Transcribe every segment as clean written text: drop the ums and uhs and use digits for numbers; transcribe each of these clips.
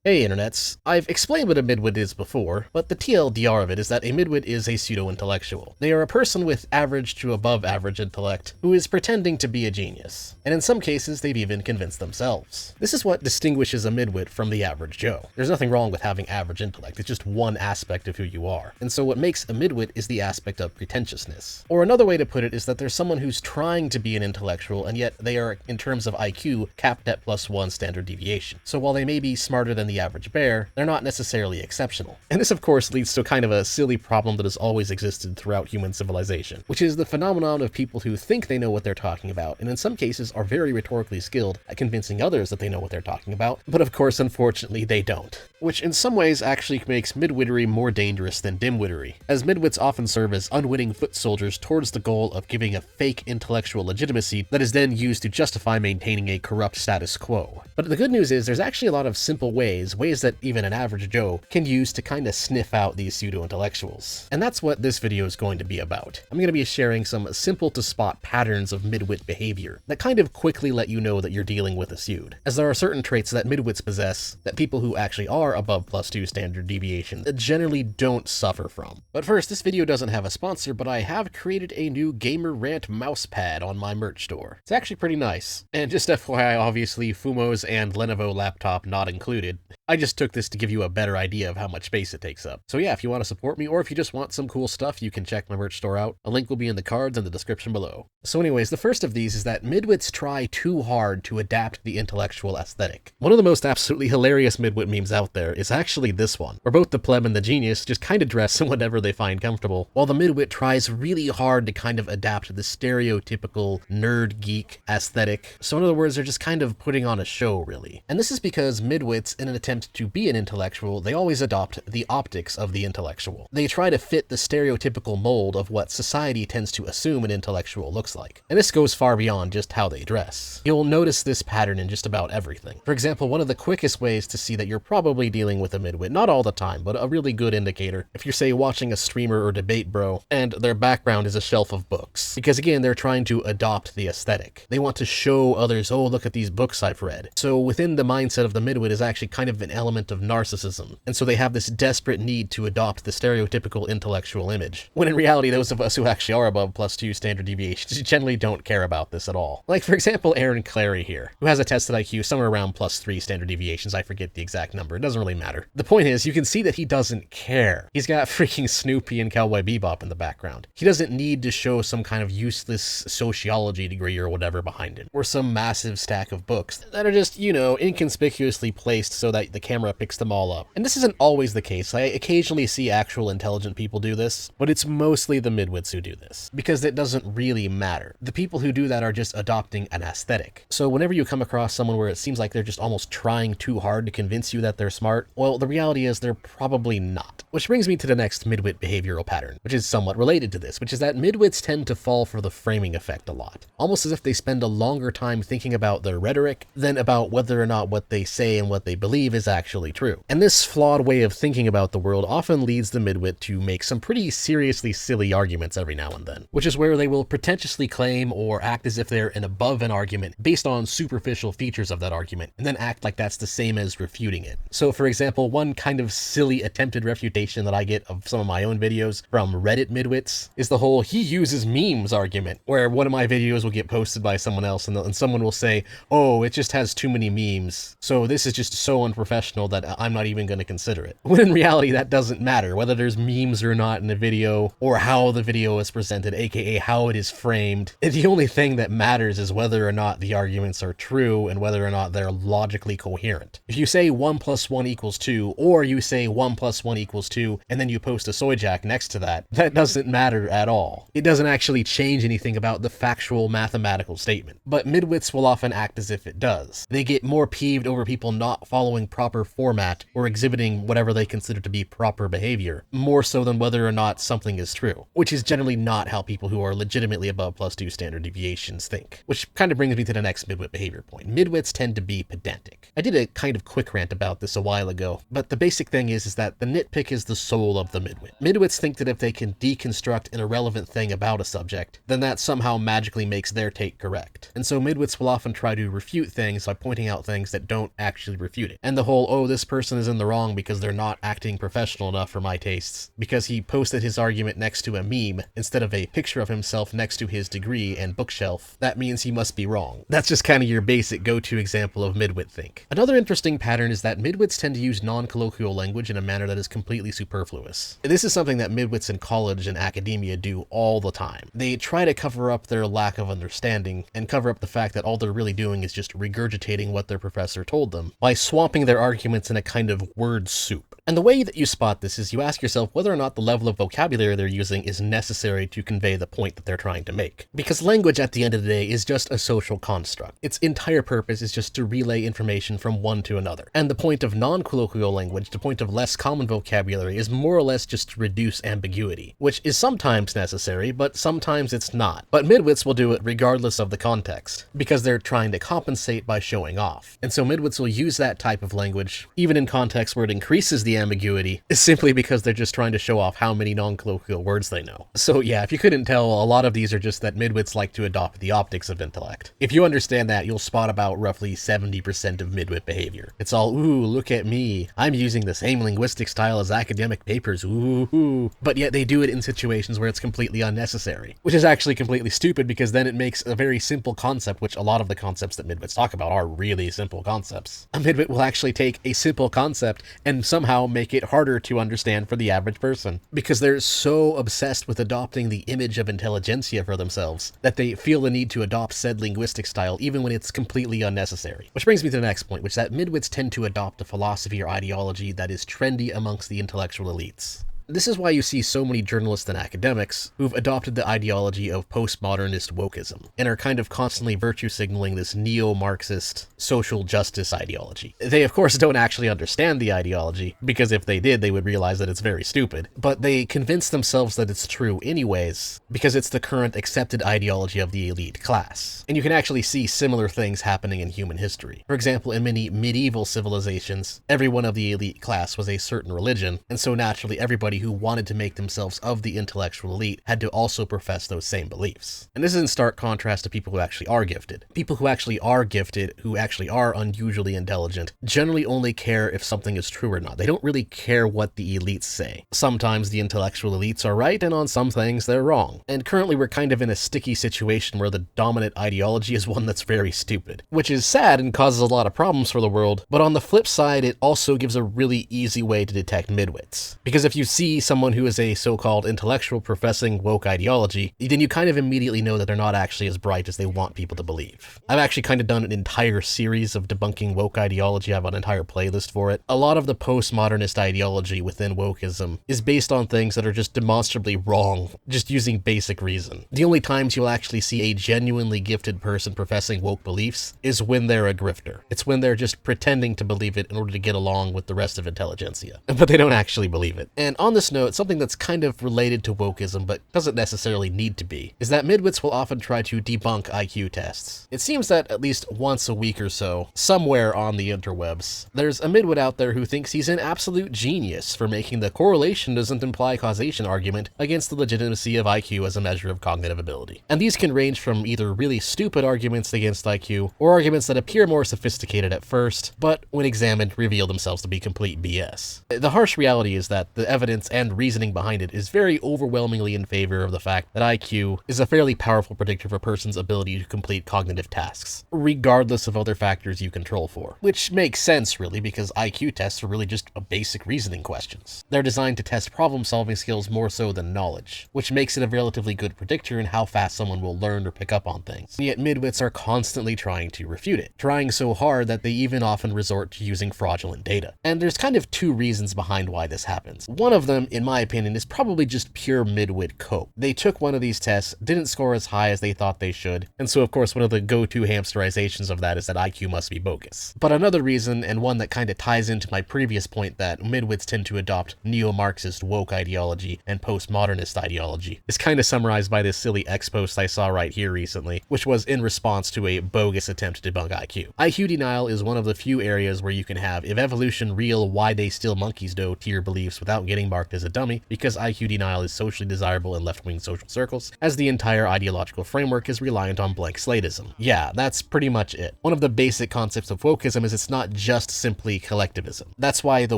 Hey internets, I've explained what a midwit is before, but the TLDR of it is that a midwit is a pseudo-intellectual. They are a person with average to above average intellect who is pretending to be a genius, and in some cases they've even convinced themselves. This is what distinguishes a midwit from the average Joe. There's nothing wrong with having average intellect, it's just one aspect of who you are. And so what makes a midwit is the aspect of pretentiousness. Or another way to put it is that there's someone who's trying to be an intellectual, and yet they are, in terms of IQ, capped at +1 standard deviation. So while they may be smarter than the average bear, they're not necessarily exceptional. And this of course leads to kind of a silly problem that has always existed throughout human civilization, which is the phenomenon of people who think they know what they're talking about, and in some cases are very rhetorically skilled at convincing others that they know what they're talking about, but of course unfortunately they don't. Which in some ways actually makes midwittery more dangerous than dimwittery, as midwits often serve as unwitting foot soldiers towards the goal of giving a fake intellectual legitimacy that is then used to justify maintaining a corrupt status quo. But the good news is there's actually a lot of simple ways that even an average Joe can use to kind of sniff out these pseudo-intellectuals. And that's what this video is going to be about. I'm going to be sharing some simple to spot patterns of midwit behavior that kind of quickly let you know that you're dealing with a pseudo, as there are certain traits that midwits possess that people who actually are above +2 standard deviation generally don't suffer from. But first, this video doesn't have a sponsor, but I have created a new Gamer Rant mousepad on my merch store. It's actually pretty nice. And just FYI, obviously Fumo's and Lenovo laptop not included. I just took this to give you a better idea of how much space it takes up. So yeah, if you want to support me or if you just want some cool stuff, you can check my merch store out. A link will be in the cards and the description below. So anyways, the first of these is that midwits try too hard to adapt the intellectual aesthetic. One of the most absolutely hilarious midwit memes out there is actually this one, where both the pleb and the genius just kind of dress in whatever they find comfortable, while the midwit tries really hard to kind of adapt the stereotypical nerd geek aesthetic. So in other words, they're just kind of putting on a show, really. And this is because midwits, in an attempt to be an intellectual, they always adopt the optics of the intellectual. They try to fit the stereotypical mold of what society tends to assume an intellectual looks like. And this goes far beyond just how they dress. You'll notice this pattern in just about everything. For example, one of the quickest ways to see that you're probably dealing with a midwit, not all the time, but a really good indicator, if you're say watching a streamer or debate bro, and their background is a shelf of books. Because again, they're trying to adopt the aesthetic. They want to show others, oh, look at these books I've read. So within the mindset of the midwit is actually kind of an element of narcissism, and so they have this desperate need to adopt the stereotypical intellectual image, when in reality those of us who actually are above +2 standard deviations generally don't care about this at all. Like for example Aaron Clary here, who has a tested IQ somewhere around +3 standard deviations, I forget the exact number, it doesn't really matter. The point is, you can see that he doesn't care. He's got freaking Snoopy and Cowboy Bebop in the background. He doesn't need to show some kind of useless sociology degree or whatever behind him, or some massive stack of books that are just, you know, inconspicuously placed so that the camera picks them all up. And this isn't always the case. I occasionally see actual intelligent people do this, but it's mostly the midwits who do this, because it doesn't really matter. The people who do that are just adopting an aesthetic. So whenever you come across someone where it seems like they're just almost trying too hard to convince you that they're smart, well, the reality is they're probably not. Which brings me to the next midwit behavioral pattern, which is somewhat related to this, which is that midwits tend to fall for the framing effect a lot. Almost as if they spend a longer time thinking about their rhetoric than about whether or not what they say and what they believe is actually true. And this flawed way of thinking about the world often leads the midwit to make some pretty seriously silly arguments every now and then, which is where they will pretentiously claim or act as if they're above an argument based on superficial features of that argument, and then act like that's the same as refuting it. So for example, one kind of silly attempted refutation that I get of some of my own videos from Reddit midwits is the whole "he uses memes" argument, where one of my videos will get posted by someone else and someone will say, oh, it just has too many memes, so this is just so unprofessional that I'm not even going to consider it. When in reality that doesn't matter, whether there's memes or not in the video, or how the video is presented, aka how it is framed. The only thing that matters is whether or not the arguments are true and whether or not they're logically coherent. If you say 1 + 1 = 2, or you say 1 + 1 = 2, and then you post a soy jack next to that, that doesn't matter at all. It doesn't actually change anything about the factual mathematical statement. But midwits will often act as if it does. They get more peeved over people not following proper format or exhibiting whatever they consider to be proper behavior, more so than whether or not something is true, which is generally not how people who are legitimately above +2 standard deviations think. Which kind of brings me to the next midwit behavior point. Midwits tend to be pedantic. I did a kind of quick rant about this a while ago, but the basic thing is that the nitpick is the soul of the midwit. Midwits think that if they can deconstruct an irrelevant thing about a subject, then that somehow magically makes their take correct. And so midwits will often try to refute things by pointing out things that don't actually refute it. And the whole, oh, this person is in the wrong because they're not acting professional enough for my tastes, because he posted his argument next to a meme instead of a picture of himself next to his degree and bookshelf, that means he must be wrong. That's just kind of your basic go-to example of midwit think. Another interesting pattern is that midwits tend to use non-colloquial language in a manner that is completely superfluous. This is something that midwits in college and academia do all the time. They try to cover up their lack of understanding and cover up the fact that all they're really doing is just regurgitating what their professor told them by swamping their arguments in a kind of word soup. And the way that you spot this is you ask yourself whether or not the level of vocabulary they're using is necessary to convey the point that they're trying to make. Because language at the end of the day is just a social construct. Its entire purpose is just to relay information from one to another. And the point of non-colloquial language, the point of less common vocabulary, is more or less just to reduce ambiguity, which is sometimes necessary, but sometimes it's not. But midwits will do it regardless of the context, because they're trying to compensate by showing off. And so midwits will use that type of language, even in contexts where it increases the ambiguity, is simply because they're just trying to show off how many non-colloquial words they know. So yeah, if you couldn't tell, a lot of these are just that midwits like to adopt the optics of intellect. If you understand that, you'll spot about roughly 70% of midwit behavior. It's all, ooh, look at me, I'm using the same linguistic style as academic papers, ooh. But yet they do it in situations where it's completely unnecessary, which is actually completely stupid, because then it makes a very simple concept, which a lot of the concepts that midwits talk about are really simple concepts. A midwit will actually take a simple concept and somehow make it harder to understand for the average person, because they're so obsessed with adopting the image of intelligentsia for themselves that they feel the need to adopt said linguistic style even when it's completely unnecessary. Which brings me to the next point, which is that midwits tend to adopt a philosophy or ideology that is trendy amongst the intellectual elites. This is why you see so many journalists and academics who've adopted the ideology of postmodernist wokeism and are kind of constantly virtue signaling this neo-Marxist social justice ideology. They of course don't actually understand the ideology, because if they did, they would realize that it's very stupid, but they convince themselves that it's true anyways, because it's the current accepted ideology of the elite class. And you can actually see similar things happening in human history. For example, in many medieval civilizations, everyone of the elite class was a certain religion, and so naturally everybody who wanted to make themselves of the intellectual elite had to also profess those same beliefs. And this is in stark contrast to people who actually are gifted. People who actually are gifted, who actually are unusually intelligent, generally only care if something is true or not. They don't really care what the elites say. Sometimes the intellectual elites are right, and on some things they're wrong. And currently we're kind of in a sticky situation where the dominant ideology is one that's very stupid, which is sad and causes a lot of problems for the world, but on the flip side, it also gives a really easy way to detect midwits. Because if you see someone who is a so-called intellectual professing woke ideology, then you kind of immediately know that they're not actually as bright as they want people to believe. I've actually kind of done an entire series of debunking woke ideology. I have an entire playlist for it. A lot of the postmodernist ideology within wokeism is based on things that are just demonstrably wrong, just using basic reason. The only times you'll actually see a genuinely gifted person professing woke beliefs is when they're a grifter. It's when they're just pretending to believe it in order to get along with the rest of intelligentsia, but they don't actually believe it. And on this note, something that's kind of related to wokeism, but doesn't necessarily need to be, is that midwits will often try to debunk IQ tests. It seems that at least once a week or so, somewhere on the interwebs, there's a midwit out there who thinks he's an absolute genius for making the correlation doesn't imply causation argument against the legitimacy of IQ as a measure of cognitive ability. And these can range from either really stupid arguments against IQ, or arguments that appear more sophisticated at first, but when examined reveal themselves to be complete BS. The harsh reality is that the evidence and reasoning behind it is very overwhelmingly in favor of the fact that IQ is a fairly powerful predictor of a person's ability to complete cognitive tasks, regardless of other factors you control for. Which makes sense, really, because IQ tests are really just basic reasoning questions. They're designed to test problem-solving skills more so than knowledge, which makes it a relatively good predictor in how fast someone will learn or pick up on things. And yet midwits are constantly trying to refute it, trying so hard that they even often resort to using fraudulent data. And there's kind of two reasons behind why this happens. One of them, in my opinion, is probably just pure midwit cope. They took one of these tests, didn't score as high as they thought they should, and so of course one of the go-to hamsterizations of that is that IQ must be bogus. But another reason, and one that kind of ties into my previous point that midwits tend to adopt neo-Marxist woke ideology and postmodernist ideology, is kind of summarized by this silly X post I saw right here recently, which was in response to a bogus attempt to debunk IQ. IQ denial is one of the few areas where you can have, if evolution real, why they still monkeys do to your beliefs without getting marked as a dummy because IQ denial is socially desirable in left-wing social circles, as the entire ideological framework is reliant on blank slateism. Yeah, that's pretty much it. One of the basic concepts of wokeism is it's not just simply collectivism. That's why the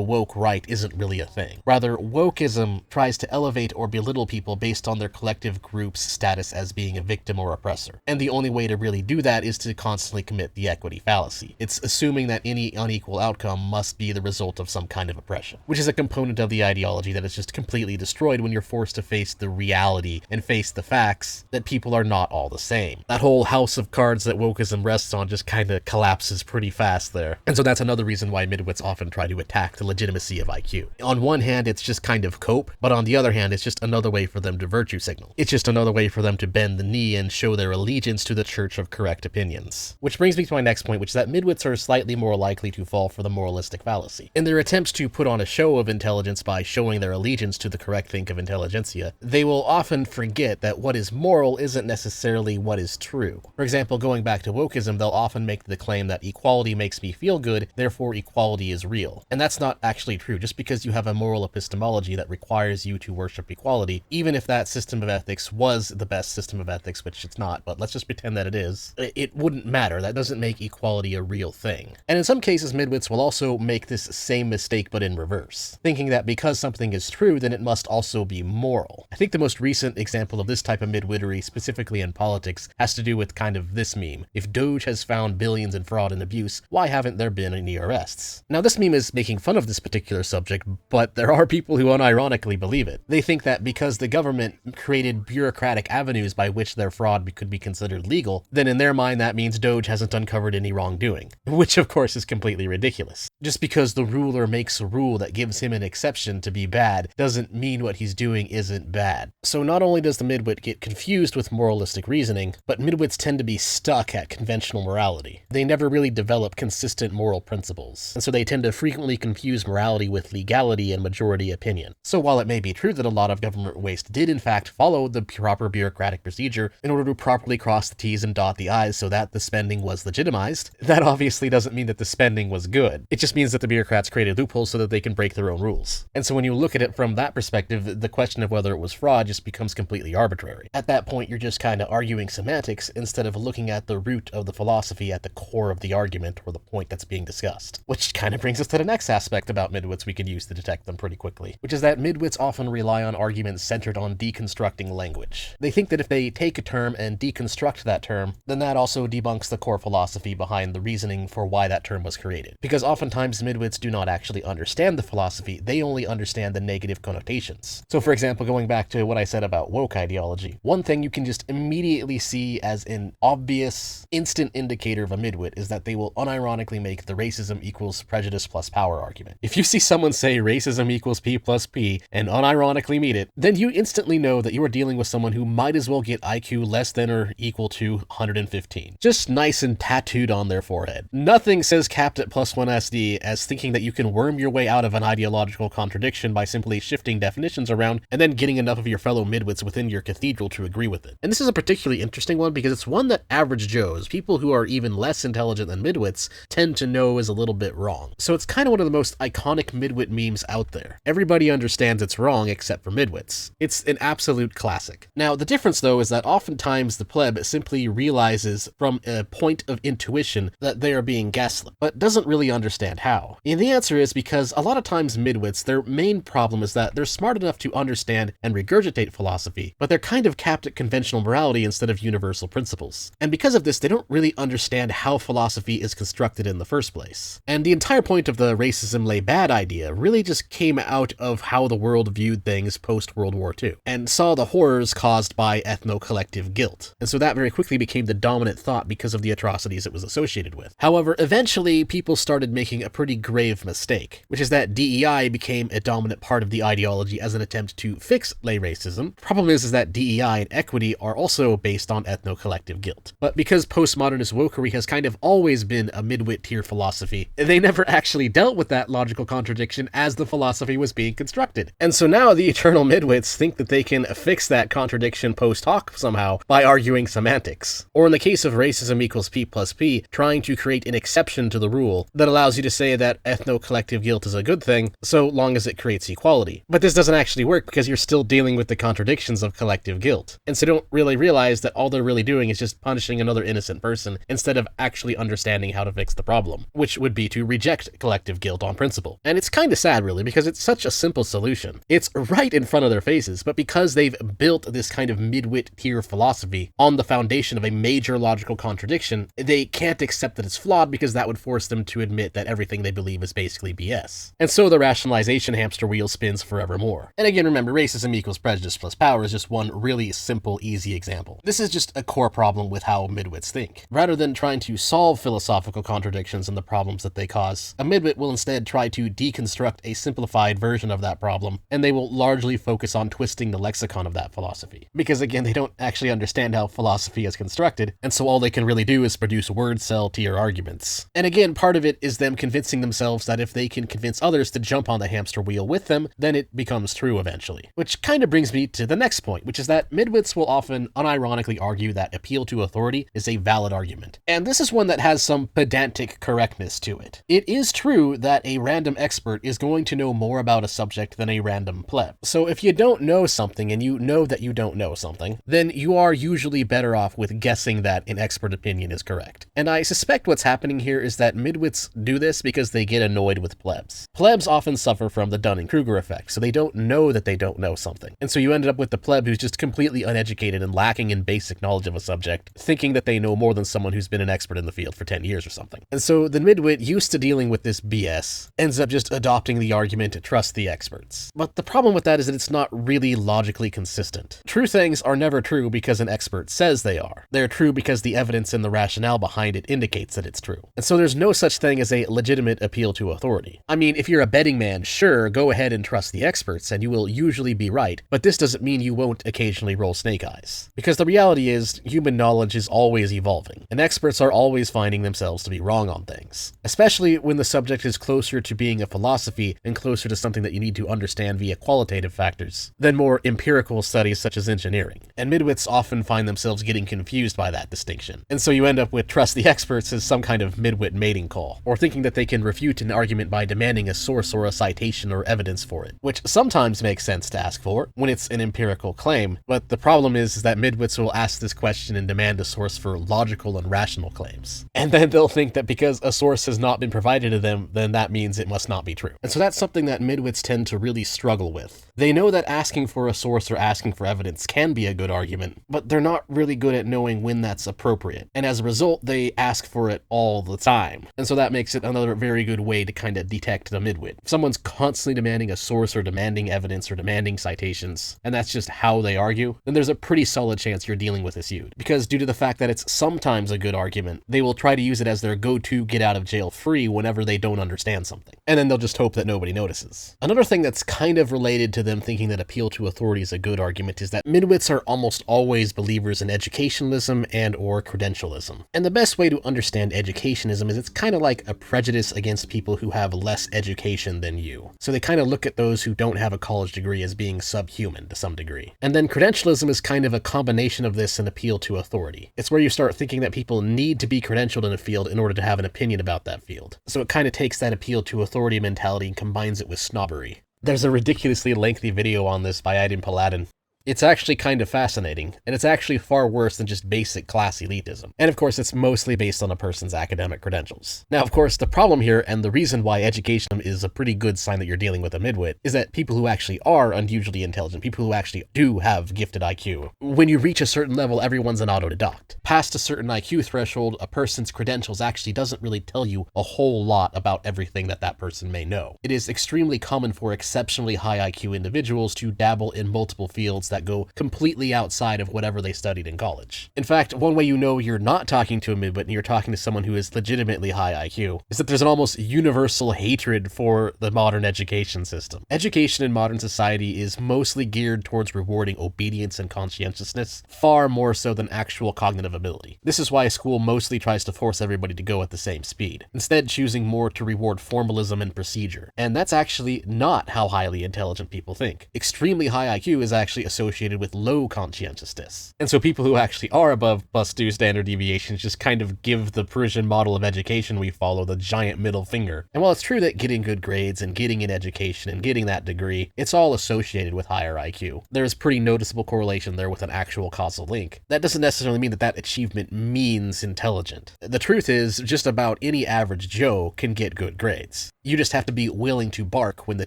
woke right isn't really a thing. Rather, wokeism tries to elevate or belittle people based on their collective group's status as being a victim or oppressor. And the only way to really do that is to constantly commit the equity fallacy. It's assuming that any unequal outcome must be the result of some kind of oppression, which is a component of the ideology that is just completely destroyed when you're forced to face the reality and face the facts that people are not all the same. That whole house of cards that wokeism rests on just kind of collapses pretty fast there. And so that's another reason why midwits often try to attack the legitimacy of IQ. On one hand, it's just kind of cope, but on the other hand, it's just another way for them to virtue signal. It's just another way for them to bend the knee and show their allegiance to the church of correct opinions. Which brings me to my next point, which is that midwits are slightly more likely to fall for the moralistic fallacy. In their attempts to put on a show of intelligence by showing their allegiance to the correct think of intelligentsia, they will often forget that what is moral isn't necessarily what is true. For example, going back to wokeism, they'll often make the claim that equality makes me feel good, therefore equality is real. And that's not actually true. Just because you have a moral epistemology that requires you to worship equality, even if that system of ethics was the best system of ethics, which it's not, but let's just pretend that it is, it wouldn't matter. That doesn't make equality a real thing. And in some cases, midwits will also make this same mistake but in reverse, thinking that because something is true, then it must also be moral. I think the most recent example of this type of midwittery, specifically in politics, has to do with kind of this meme. If Doge has found billions in fraud and abuse, why haven't there been any arrests? Now, this meme is making fun of this particular subject, but there are people who unironically believe it. They think that because the government created bureaucratic avenues by which their fraud could be considered legal, then in their mind that means Doge hasn't uncovered any wrongdoing, which of course is completely ridiculous. Just because the ruler makes a rule that gives him an exception to be bad doesn't mean what he's doing isn't bad. So not only does the midwit get confused with moralistic reasoning, but midwits tend to be stuck at conventional morality. They never really develop consistent moral principles, and so they tend to frequently confuse morality with legality and majority opinion. So while it may be true that a lot of government waste did in fact follow the proper bureaucratic procedure in order to properly cross the T's and dot the I's so that the spending was legitimized, that obviously doesn't mean that the spending was good. It just means that the bureaucrats created loopholes so that they can break their own rules. And so when you look at it from that perspective, the question of whether it was fraud just becomes completely arbitrary. At that point, you're just kind of arguing semantics instead of looking at the root of the philosophy at the core of the argument or the point that's being discussed. Which kind of brings us to the next aspect about midwits we can use to detect them pretty quickly, which is that midwits often rely on arguments centered on deconstructing language. They think that if they take a term and deconstruct that term, then that also debunks the core philosophy behind the reasoning for why that term was created. Because oftentimes midwits do not actually understand the philosophy, they only understand the negative connotations. So for example, going back to what I said about woke ideology, one thing you can just immediately see as an obvious, instant indicator of a midwit is that they will unironically make the racism equals prejudice plus power argument. If you see someone say racism equals P plus P and unironically mean it, then you instantly know that you are dealing with someone who might as well get IQ less than or equal to 115. Just nice and tattooed on their forehead. Nothing says capped at +1 SD as thinking that you can worm your way out of an ideological contradiction by simply shifting definitions around and then getting enough of your fellow midwits within your cathedral to agree with it. And this is a particularly interesting one because it's one that average Joes, people who are even less intelligent than midwits, tend to know is a little bit wrong. So it's kind of one of the most iconic midwit memes out there. Everybody understands it's wrong except for midwits. It's an absolute classic. Now, the difference though is that oftentimes the pleb simply realizes from a point of intuition that they are being gaslit, but doesn't really understand how. And the answer is because a lot of times midwits, their main problem is that they're smart enough to understand and regurgitate philosophy, but they're kind of capped at conventional morality instead of universal principles. And because of this, they don't really understand how philosophy is constructed in the first place. And the entire point of the racism lay bad idea really just came out of how the world viewed things post-World War II, and saw the horrors caused by ethno-collective guilt. And so that very quickly became the dominant thought because of the atrocities it was associated with. However, eventually people started making a pretty grave mistake, which is that DEI became a dominant part of the ideology as an attempt to fix lay racism. Problem is that DEI and equity are also based on ethno-collective guilt. But because postmodernist wokery has kind of always been a midwit tier philosophy, they never actually dealt with that logical contradiction as the philosophy was being constructed. And so now the eternal midwits think that they can fix that contradiction post hoc somehow by arguing semantics. Or in the case of racism equals P plus P, trying to create an exception to the rule that allows you to say that ethno-collective guilt is a good thing so long as it creates equality. But this doesn't actually work because you're still dealing with the contradictions of collective guilt. And so don't really realize that all they're really doing is just punishing another innocent person instead of actually understanding how to fix the problem, which would be to reject collective guilt on principle. And it's kind of sad, really, because it's such a simple solution. It's right in front of their faces, but because they've built this kind of midwit tier philosophy on the foundation of a major logical contradiction, they can't accept that it's flawed because that would force them to admit that everything they believe is basically BS. And so the rationalization hamster wheel spins forevermore. And again, remember, racism equals prejudice plus power is just one really simple, easy example. This is just a core problem with how midwits think. Rather than trying to solve philosophical contradictions and the problems that they cause, a midwit will instead try to deconstruct a simplified version of that problem, and they will largely focus on twisting the lexicon of that philosophy. Because again, they don't actually understand how philosophy is constructed, and so all they can really do is produce word cell tier arguments. And again, part of it is them convincing themselves that if they can convince others to jump on the hamster wheel with them, then it becomes true eventually. Which kind of brings me to the next point, which is that midwits will often unironically argue that appeal to authority is a valid argument. And this is one that has some pedantic correctness to it. It is true that a random expert is going to know more about a subject than a random pleb. So if you don't know something and you know that you don't know something, then you are usually better off with guessing that an expert opinion is correct. And I suspect what's happening here is that midwits do this because they get annoyed with plebs. Plebs often suffer from the Dunning-Kruger effect, so they don't know that they don't know something. And so you ended up with the pleb who's just completely uneducated and lacking in basic knowledge of a subject, thinking that they know more than someone who's been an expert in the field for 10 years or something. And so the midwit, used to dealing with this BS, ends up just adopting the argument to trust the experts. But the problem with that is that it's not really logically consistent. True things are never true because an expert says they are. They're true because the evidence and the rationale behind it indicates that it's true. And so there's no such thing as a legitimate appeal to authority. I mean, if you're a betting man, sure, go ahead and trust the experts and you will usually be right, but this doesn't mean you won't occasionally roll snake eyes. Because the reality is, human knowledge is always evolving, and experts are always finding themselves to be wrong on things. Especially when the subject is closer to being a philosophy and closer to something that you need to understand via qualitative factors than more empirical studies such as engineering. And midwits often find themselves getting confused by that distinction. And so you end up with trust the experts as some kind of midwit mating call, or thinking that they can refute an argument by demanding a source or a citation or evidence for it, which sometimes makes sense to ask for when it's an empirical claim, but the problem is that midwits will ask this question and demand a source for logical and rational claims. And then they'll think that because a source has not been provided to them, then that means it must not be true. And so that's something that midwits tend to really struggle with. They know that asking for a source or asking for evidence can be a good argument, but they're not really good at knowing when that's appropriate. And as a result, they ask for it all the time. And so that makes it another very good way to kind of detect the midwit. If someone's constantly demanding a source or demanding evidence or demanding citations, and that's just how they argue, then there's a pretty solid chance you're dealing with a suit. Because due to the fact that it's sometimes a good argument, they will try to use it as their go-to get out of jail free whenever they don't understand something. And then they'll just hope that nobody notices. Another thing that's kind of related to them thinking that appeal to authority is a good argument is that midwits are almost always believers in educationalism and or credentialism. And the best way to understand educationism is it's kind of like a prejudice against people who have less education than you. So they kind of look at those who don't have a college degree as being subhuman to some degree. And then credentialism is kind of a combination of this and appeal to authority. It's where you start thinking that people need to be credentialed in a field in order to have an opinion about that field. So it kind of takes that appeal to authority mentality and combines it with snobbery. There's a ridiculously lengthy video on this by Aydin Paladin. It's actually kind of fascinating, and it's actually far worse than just basic class elitism. And of course, it's mostly based on a person's academic credentials. Now, of course, the problem here, and the reason why education is a pretty good sign that you're dealing with a midwit, is that people who actually are unusually intelligent, people who actually do have gifted IQ, when you reach a certain level, everyone's an autodidact. Past a certain IQ threshold, a person's credentials actually doesn't really tell you a whole lot about everything that that person may know. It is extremely common for exceptionally high IQ individuals to dabble in multiple fields that go completely outside of whatever they studied in college. In fact, one way you know you're not talking to a midwit and you're talking to someone who is legitimately high IQ is that there's an almost universal hatred for the modern education system. Education in modern society is mostly geared towards rewarding obedience and conscientiousness, far more so than actual cognitive ability. This is why school mostly tries to force everybody to go at the same speed, instead choosing more to reward formalism and procedure. And that's actually not how highly intelligent people think. Extremely high IQ is actually associated associated with low conscientiousness. And so people who actually are above +2 standard deviations just kind of give the Parisian model of education we follow the giant middle finger. And while it's true that getting good grades and getting an education and getting that degree, it's all associated with higher IQ. There's pretty noticeable correlation there with an actual causal link. That doesn't necessarily mean that that achievement means intelligent. The truth is, just about any average Joe can get good grades. You just have to be willing to bark when the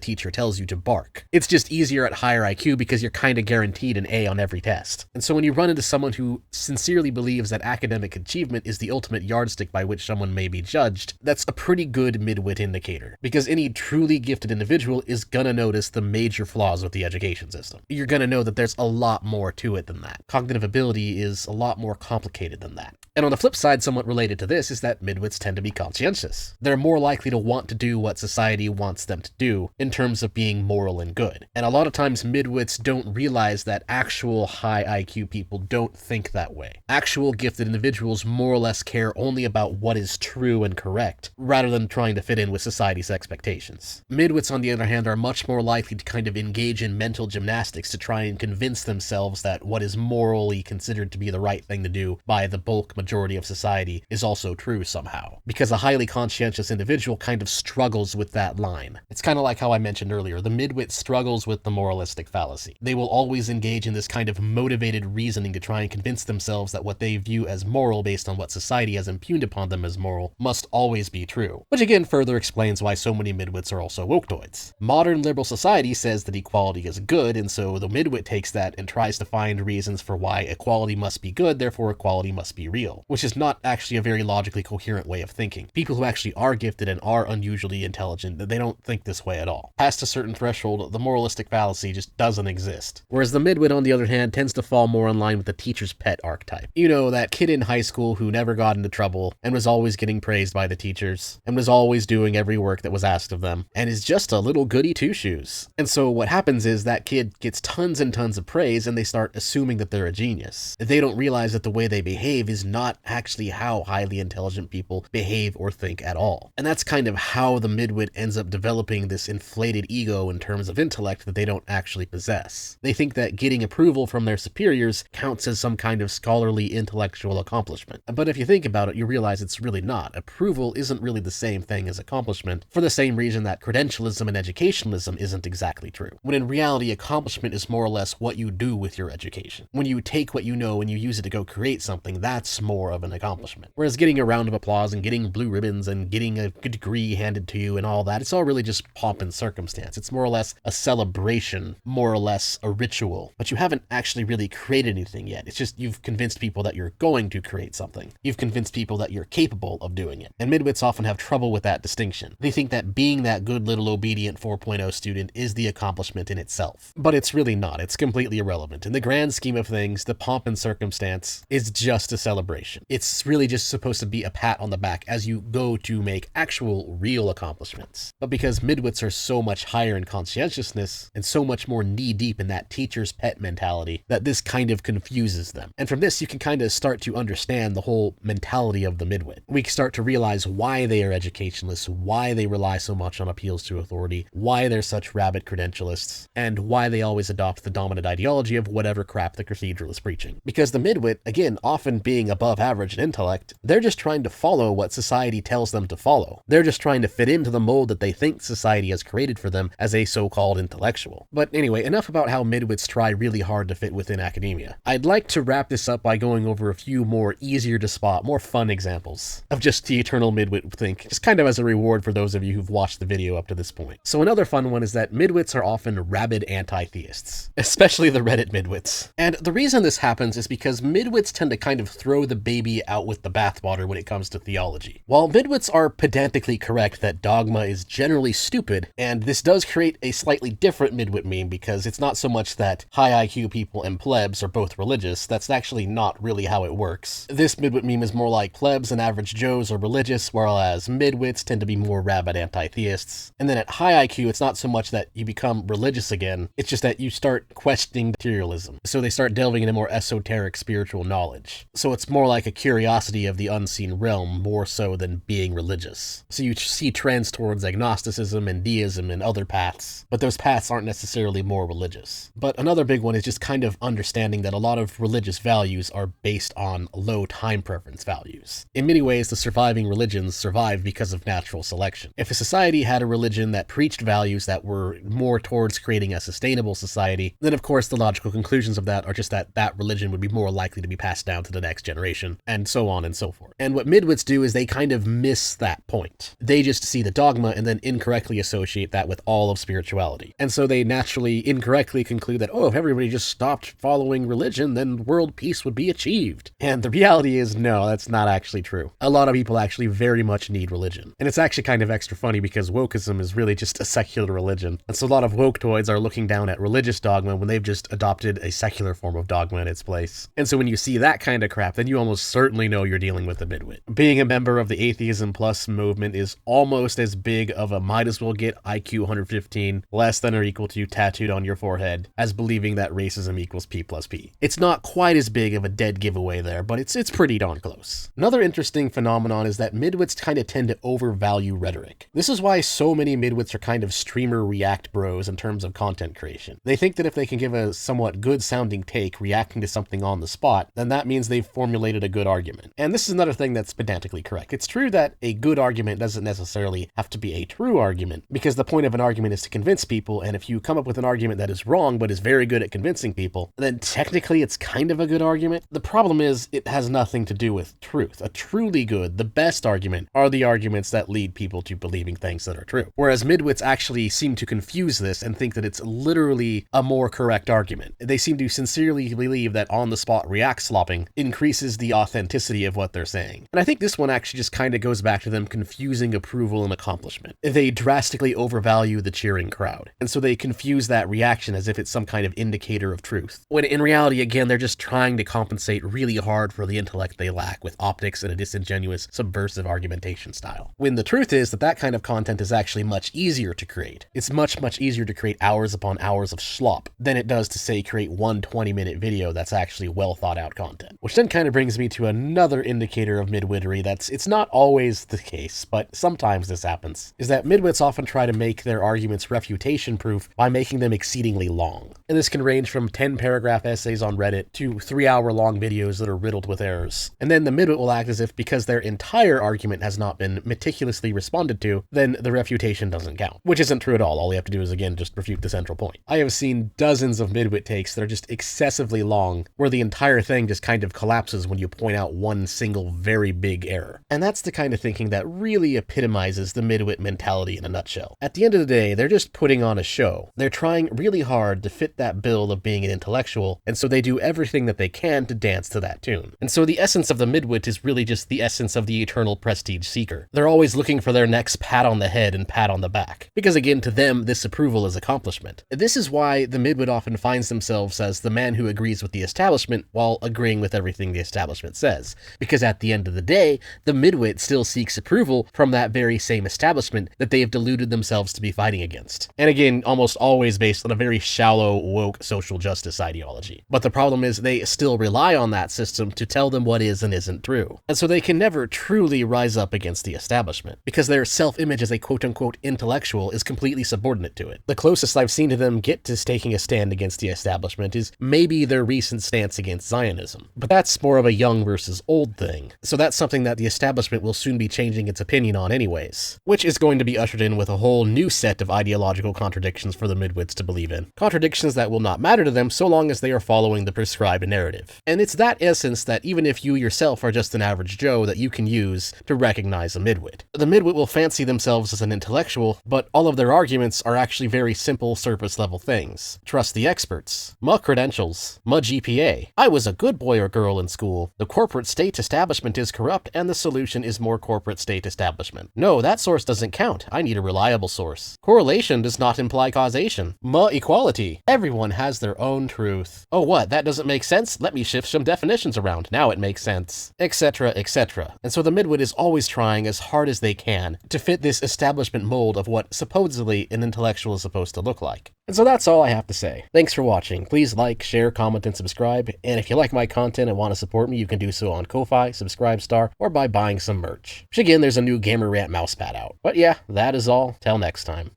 teacher tells you to bark. It's just easier at higher IQ because you're kind of guaranteed an A on every test. And so when you run into someone who sincerely believes that academic achievement is the ultimate yardstick by which someone may be judged, that's a pretty good midwit indicator. Because any truly gifted individual is gonna notice the major flaws with the education system. You're gonna know that there's a lot more to it than that. Cognitive ability is a lot more complicated than that. And on the flip side, somewhat related to this, is that midwits tend to be conscientious. They're more likely to want to do what society wants them to do in terms of being moral and good. And a lot of times midwits don't realize that actual high IQ people don't think that way. Actual gifted individuals more or less care only about what is true and correct, rather than trying to fit in with society's expectations. Midwits, on the other hand, are much more likely to kind of engage in mental gymnastics to try and convince themselves that what is morally considered to be the right thing to do by the bulk majority of society is also true somehow. Because a highly conscientious individual kind of struggles with that line. It's kind of like how I mentioned earlier, the midwit struggles with the moralistic fallacy. They will always engage in this kind of motivated reasoning to try and convince themselves that what they view as moral based on what society has impugned upon them as moral must always be true. Which again further explains why so many midwits are also wokedoids. Modern liberal society says that equality is good, and so the midwit takes that and tries to find reasons for why equality must be good, therefore equality must be real. Which is not actually a very logically coherent way of thinking. People who actually are gifted and are unusually intelligent, they don't think this way at all. Past a certain threshold, the moralistic fallacy just doesn't exist. Whereas the midwit, on the other hand, tends to fall more in line with the teacher's pet archetype. You know, that kid in high school who never got into trouble and was always getting praised by the teachers and was always doing every work that was asked of them and is just a little goody two-shoes. And so what happens is that kid gets tons and tons of praise and they start assuming that they're a genius. They don't realize that the way they behave is not actually how highly intelligent people behave or think at all. And that's kind of how the midwit ends up developing this inflated ego in terms of intellect that they don't actually possess. They think that getting approval from their superiors counts as some kind of scholarly intellectual accomplishment. But if you think about it, you realize it's really not. Approval isn't really the same thing as accomplishment, for the same reason that credentialism and educationalism isn't exactly true. When in reality, accomplishment is more or less what you do with your education. When you take what you know and you use it to go create something, that's more of an accomplishment. Whereas getting a round of applause and getting blue ribbons and getting a degree handed to you and all that, it's all really just pomp and circumstance. It's more or less a celebration, more or less a ritual. But you haven't actually really created anything yet. It's just you've convinced people that you're going to create something. You've convinced people that you're capable of doing it. And midwits often have trouble with that distinction. They think that being that good little obedient 4.0 student is the accomplishment in itself. But it's really not. It's completely irrelevant. In the grand scheme of things, the pomp and circumstance is just a celebration. It's really just supposed to be a pat on the back as you go to make actual real accomplishments. But because midwits are so much higher in conscientiousness and so much more knee-deep in that teacher's pet mentality, that this kind of confuses them. And from this, you can kind of start to understand the whole mentality of the midwit. We can start to realize why they are educationalists, why they rely so much on appeals to authority, why they're such rabid credentialists, and why they always adopt the dominant ideology of whatever crap the cathedral is preaching. Because the midwit, again, often being above average in intellect, they're just trying to follow what society tells them to follow. They're just trying to fit into the mold that they think society has created for them as a so-called intellectual. But anyway, enough about how midwits try really hard to fit within academia. I'd like to wrap this up by going over a few more easier to spot, more fun examples of just the eternal midwit think, just kind of as a reward for those of you who've watched the video up to this point. So another fun one is that midwits are often rabid anti-theists, especially the Reddit midwits. And the reason this happens is because midwits tend to kind of throw the baby out with the bathwater when it comes to theology. While midwits are pedantically correct that dogma is generally stupid, and this does create a slightly different midwit meme because it's not so much that high IQ people and plebs are both religious. That's actually not really how it works. This midwit meme is more like plebs and average Joes are religious, whereas midwits tend to be more rabid anti-theists. And then at high IQ, it's not so much that you become religious again, it's just that you start questioning materialism. So they start delving into more esoteric spiritual knowledge. So it's more like a curiosity of the unseen realm, more so than being religious. So you see trends towards agnosticism and deism and other paths, but those paths aren't necessarily more religious. But Another big one is just kind of understanding that a lot of religious values are based on low time preference values. In many ways, the surviving religions survive because of natural selection. If a society had a religion that preached values that were more towards creating a sustainable society, then of course the logical conclusions of that are just that that religion would be more likely to be passed down to the next generation, and so on and so forth. And what midwits do is they kind of miss that point. They just see the dogma and then incorrectly associate that with all of spirituality. And so they naturally incorrectly conclude that, oh, if everybody just stopped following religion, then world peace would be achieved. And the reality is, no, that's not actually true. A lot of people actually very much need religion. And it's actually kind of extra funny because wokeism is really just a secular religion. And so a lot of woketoids are looking down at religious dogma when they've just adopted a secular form of dogma in its place. And so when you see that kind of crap, then you almost certainly know you're dealing with a midwit. Being a member of the Atheism Plus movement is almost as big of a might as well get IQ 115, less than or equal to tattooed on your forehead, as believing that racism equals P plus P. It's not quite as big of a dead giveaway there, but it's pretty darn close. Another interesting phenomenon is that midwits kind of tend to overvalue rhetoric. This is why so many midwits are kind of streamer react bros in terms of content creation. They think that if they can give a somewhat good sounding take reacting to something on the spot, then that means they've formulated a good argument. And this is another thing that's pedantically correct. It's true that a good argument doesn't necessarily have to be a true argument, because the point of an argument is to convince people, and if you come up with an argument that is wrong but is very good at convincing people, then technically it's kind of a good argument. The problem is it has nothing to do with truth. A truly good, the best argument are the arguments that lead people to believing things that are true. Whereas midwits actually seem to confuse this and think that it's literally a more correct argument. They seem to sincerely believe that on-the-spot react slopping increases the authenticity of what they're saying. And I think this one actually just kind of goes back to them confusing approval and accomplishment. They drastically overvalue the cheering crowd, and so they confuse that reaction as if it's some kind of indicator of truth. When in reality, again, they're just trying to compensate really hard for the intellect they lack with optics and a disingenuous, subversive argumentation style. When the truth is that that kind of content is actually much easier to create. It's much, much easier to create hours upon hours of slop than it does to, say, create one 20-minute video that's actually well thought out content. Which then kind of brings me to another indicator of midwittery it's not always the case, but sometimes this happens, is that midwits often try to make their arguments refutation-proof by making them exceedingly long. And this can range from 10-paragraph essays on Reddit to 3-hour-long videos that are riddled with errors. And then the midwit will act as if because their entire argument has not been meticulously responded to, then the refutation doesn't count. Which isn't true at all. All you have to do is, again, just refute the central point. I have seen dozens of midwit takes that are just excessively long, where the entire thing just kind of collapses when you point out one single very big error. And that's the kind of thinking that really epitomizes the midwit mentality in a nutshell. At the end of the day, they're just putting on a show. They're trying really hard to fit that bill of being an intellectual, and so they do everything that they can to dance to that tune. And so the essence of the midwit is really just the essence of the eternal prestige seeker. They're always looking for their next pat on the head and pat on the back. Because again, to them, this approval is accomplishment. This is why the midwit often finds themselves as the man who agrees with the establishment while agreeing with everything the establishment says. Because at the end of the day, the midwit still seeks approval from that very same establishment that they have deluded themselves to be fighting against. And again, almost always based on a very shallow, woke social justice ideology. But the problem is they still rely on that system to tell them what is and isn't true. And so they can never truly rise up against the establishment, because their self-image as a quote-unquote intellectual is completely subordinate to it. The closest I've seen to them get to taking a stand against the establishment is maybe their recent stance against Zionism. But that's more of a young versus old thing. So that's something that the establishment will soon be changing its opinion on anyways, which is going to be ushered in with a whole new set of ideological contradictions for the midwits to believe in. Contradictions that will not matter to them so long as they are following the prescribed narrative. And it's that essence that even if you yourself are just an average Joe that you can use to recognize a midwit. The midwit will fancy themselves as an intellectual, but all of their arguments are actually very simple surface level things. Trust the experts. My credentials. My GPA. I was a good boy or girl in school. The corporate state establishment is corrupt and the solution is more corporate state establishment. No, that source doesn't count. I need a reliable source. Correlation does not imply causation. My equality. Everyone has their own truth. Oh what, that doesn't make sense? Let me shift some definitions around. Now it makes sense. Etc, etc. And so the midwit is always trying as hard as they can to fit this establishment mold of what supposedly an intellectual is supposed to look like. And so that's all I have to say. Thanks for watching. Please like, share, comment, and subscribe. And if you like my content and want to support me, you can do so on Ko-Fi, Subscribestar, or by buying some merch. Which again, there's a new Gamer Rant mousepad out. But yeah, that is all. Till next time.